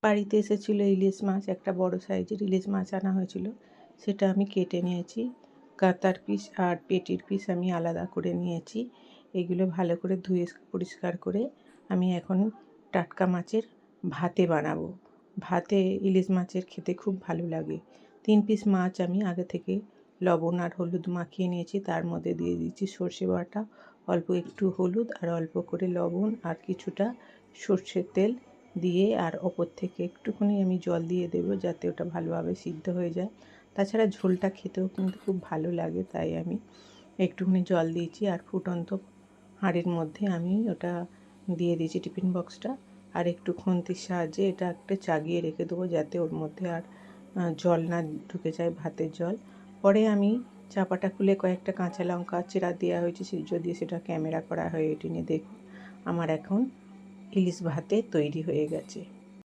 বাড়িতে এসেছিলো ইলিশ মাছ, একটা বড় সাইজের ইলিশ মাছ আনা হয়েছিল। সেটা আমি কেটে নিয়েছি। কাতার পিস আর পেটির পিস আমি আলাদা করে নিয়েছি। এগুলো ভালো করে ধুয়ে পরিষ্কার করে আমি এখন টাটকা মাছের ভাতে বানাবো। ভাতে ইলিশ মাছের খেতে খুব ভালো লাগে। 3 পিস মাছ আমি আগে থেকে লবণ আর হলুদ মাখিয়ে নিয়েছি। তার মধ্যে দিয়ে দিচ্ছি সর্ষে বাটা, অল্প একটু হলুদ আর অল্প করে লবণ আর কিছুটা সর্ষের তেল দিয়ে, আর ওপর থেকে একটুখানি আমি জল দিয়ে দেবো যাতে ওটা ভালোভাবে সিদ্ধ হয়ে যায়। তাছাড়া ঝোলটা খেতেও কিন্তু খুব ভালো লাগে, তাই আমি একটুখানি জল দিয়েছি। আর ফুটন্ত হাঁড়ির মধ্যে আমি ওটা দিয়ে দিয়েছি টিফিন বক্সটা, আর একটু খুন্তির সাহায্যে এটা একটা চাগিয়ে রেখে দেবো যাতে ওর মধ্যে আর জল না ঢুকে যায়, ভাতের জল। পরে আমি চাপাটা খুলে কয়েকটা কাঁচা লঙ্কা চেরা দেওয়া হয়েছে, যদি সেটা ক্যামেরা করা হয়ে ওঠেনি। দেখুন আমার এখন ইলিশ ভাতে তৈরি হয়ে গেছে।